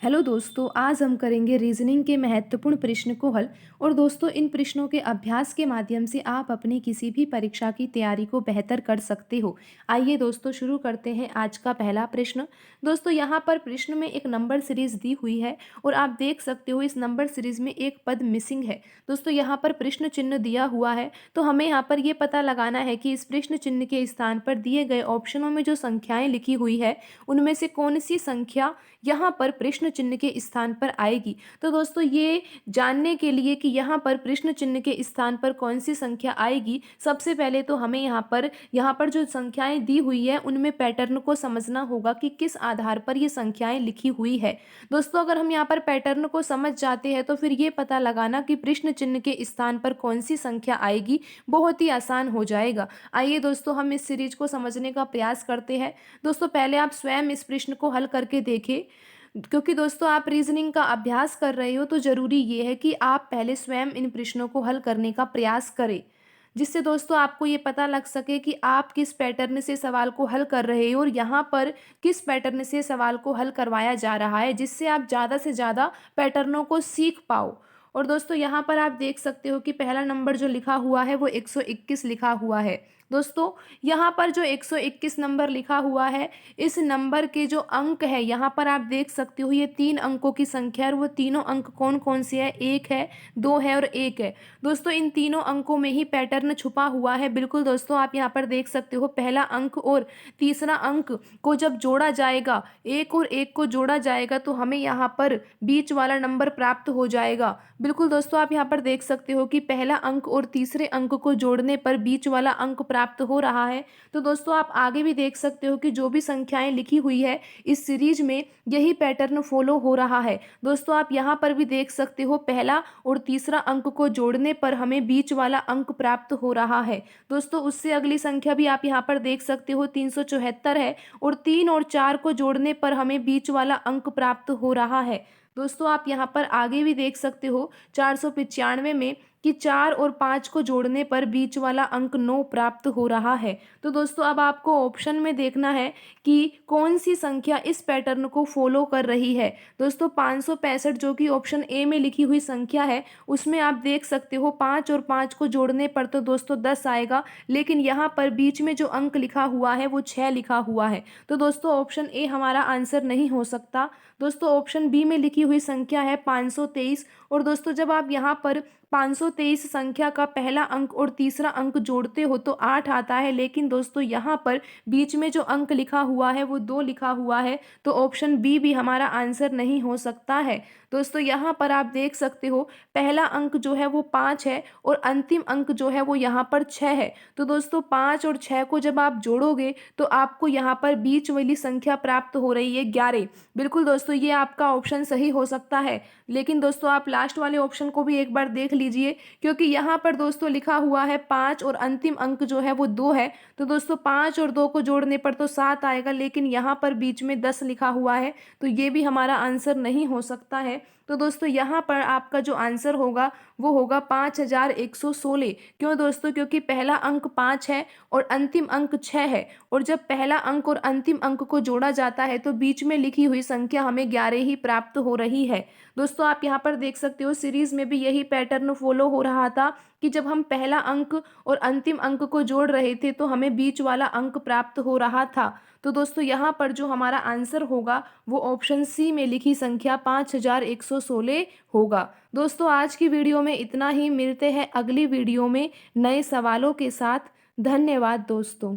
Hello दोस्तों, आज हम करेंगे रीजनिंग के महत्वपूर्ण प्रश्न को हल। और दोस्तों, इन प्रश्नों के अभ्यास के माध्यम से आप अपनी किसी भी परीक्षा की तैयारी को बेहतर कर सकते हो। आइए दोस्तों, शुरू करते हैं आज का पहला प्रश्न। दोस्तों, यहाँ पर प्रश्न में एक नंबर सीरीज दी हुई है और आप देख सकते हो इस नंबर सीरीज में एक पद मिसिंग है। दोस्तों, यहाँ पर प्रश्न चिन्ह दिया हुआ है, तो हमें यहाँ पर ये पता लगाना है कि इस प्रश्न चिन्ह के स्थान पर दिए गए ऑप्शनों में जो संख्याएं लिखी हुई है उनमें से कौन सी संख्या यहाँ पर प्रश्न चिन्ह के स्थान पर आएगी। तो दोस्तों, ये जानने के लिए कि यहाँ पर प्रश्न चिन्ह के स्थान पर कौन सी संख्या आएगी, सबसे पहले तो हमें यहाँ पर जो संख्याएं दी हुई है उनमें पैटर्न को समझना होगा कि किस आधार पर ये संख्याएं लिखी हुई है। दोस्तों, अगर हम यहाँ पर पैटर्न को समझ जाते हैं तो फिर ये पता लगाना कि प्रश्न चिन्ह के स्थान पर कौन सी संख्या आएगी बहुत ही आसान हो जाएगा। आइए दोस्तों, हम इस सीरीज को समझने का प्रयास करते हैं। दोस्तों, पहले आप स्वयं इस प्रश्न को हल करके देखें, क्योंकि दोस्तों आप रीजनिंग का अभ्यास कर रहे हो तो ज़रूरी ये है कि आप पहले स्वयं इन प्रश्नों को हल करने का प्रयास करें, जिससे दोस्तों आपको ये पता लग सके कि आप किस पैटर्न से सवाल को हल कर रहे हो और यहाँ पर किस पैटर्न से सवाल को हल करवाया जा रहा है, जिससे आप ज़्यादा से ज़्यादा पैटर्नों को सीख पाओ। और दोस्तों, यहाँ पर आप देख सकते हो कि पहला नंबर जो लिखा हुआ है वो 121 लिखा हुआ है। दोस्तों, यहाँ पर जो 121 नंबर लिखा हुआ है, इस नंबर के जो अंक है यहाँ पर आप देख सकते हो ये 3 अंकों की संख्या है और वो तीनों अंक कौन कौन से है, 1 है, 2 है और 1 है। दोस्तों, इन तीनों अंकों में ही पैटर्न छुपा हुआ है। बिल्कुल दोस्तों, आप यहाँ पर देख सकते हो पहला अंक और तीसरा अंक को जब जोड़ा जाएगा, 1 और 1 को जोड़ा जाएगा तो हमें यहाँ पर बीच वाला नंबर प्राप्त हो जाएगा। बिल्कुल दोस्तों, आप यहाँ पर देख सकते हो कि पहला अंक और तीसरे अंक को जोड़ने पर बीच वाला अंक प्राप्त हो रहा है। तो दोस्तों, आप आगे भी देख सकते हो कि जो भी संख्याएं लिखी हुई है इस सीरीज में यही पैटर्न फॉलो हो रहा है। दोस्तों, आप यहाँ पर भी देख सकते हो पहला और तीसरा अंक को जोड़ने पर हमें बीच वाला अंक प्राप्त हो रहा है। दोस्तों, उससे अगली संख्या भी आप यहाँ पर देख सकते हो 374 है और 3 और 4 को जोड़ने पर हमें बीच वाला अंक प्राप्त हो रहा है। दोस्तों, आप यहाँ पर आगे भी देख सकते हो 495 में कि 4 और 5 को जोड़ने पर बीच वाला अंक 9 प्राप्त हो रहा है। तो दोस्तों, अब आपको ऑप्शन में देखना है कि कौन सी संख्या इस पैटर्न को फॉलो कर रही है। दोस्तों, 565 जो कि ऑप्शन ए में लिखी हुई संख्या है, उसमें आप देख सकते हो 5 और 5 को जोड़ने पर तो दोस्तों 10 आएगा, लेकिन यहाँ पर बीच में जो अंक लिखा हुआ है वो 6 लिखा हुआ है। तो दोस्तों, ऑप्शन ए हमारा आंसर नहीं हो सकता। दोस्तों, ऑप्शन बी में लिखी हुई संख्या है 523। और दोस्तों, जब आप यहाँ पर 523 संख्या का पहला अंक और तीसरा अंक जोड़ते हो तो 8 आता है, लेकिन दोस्तों यहाँ पर बीच में जो अंक लिखा हुआ है वो 2 लिखा हुआ है, तो ऑप्शन बी भी हमारा आंसर नहीं हो सकता है। दोस्तों, यहाँ पर आप देख सकते हो पहला अंक जो है वो 5 है और अंतिम अंक जो है वो यहाँ पर 6 है। तो दोस्तों, 5 और 6 को जब आप जोड़ोगे तो आपको यहाँ पर बीच वाली संख्या प्राप्त हो रही है 11। बिल्कुल दोस्तों, ये आपका ऑप्शन सही हो सकता है, लेकिन दोस्तों आप लास्ट वाले ऑप्शन को भी एक बार देख लीजिए, क्योंकि यहाँ पर दोस्तों लिखा हुआ है 5 और अंतिम अंक जो है वो 2 है। तो दोस्तों, 5 और 2 को जोड़ने पर तो 7 आएगा, लेकिन यहाँ पर बीच में 10 लिखा हुआ है, तो ये भी हमारा आंसर नहीं हो सकता है। तो दोस्तों, यहाँ पर आपका जो आंसर होगा वो होगा 5116। क्यों दोस्तों? क्योंकि पहला अंक 5 है और अंतिम अंक 6 है, और जब पहला अंक और अंतिम अंक को जोड़ा जाता है तो बीच में लिखी हुई संख्या हमें 11 ही प्राप्त हो रही है। दोस्तों, आप यहाँ पर देख सकते हो सीरीज में भी यही पैटर्न फॉलो हो रहा था कि जब हम पहला अंक और अंतिम अंक को जोड़ रहे थे तो हमें बीच वाला अंक प्राप्त हो रहा था। तो दोस्तों, यहाँ पर जो हमारा आंसर होगा वो ऑप्शन सी में लिखी संख्या 5116 होगा। दोस्तों, आज की वीडियो में इतना ही। मिलते हैं अगली वीडियो में नए सवालों के साथ। धन्यवाद दोस्तों।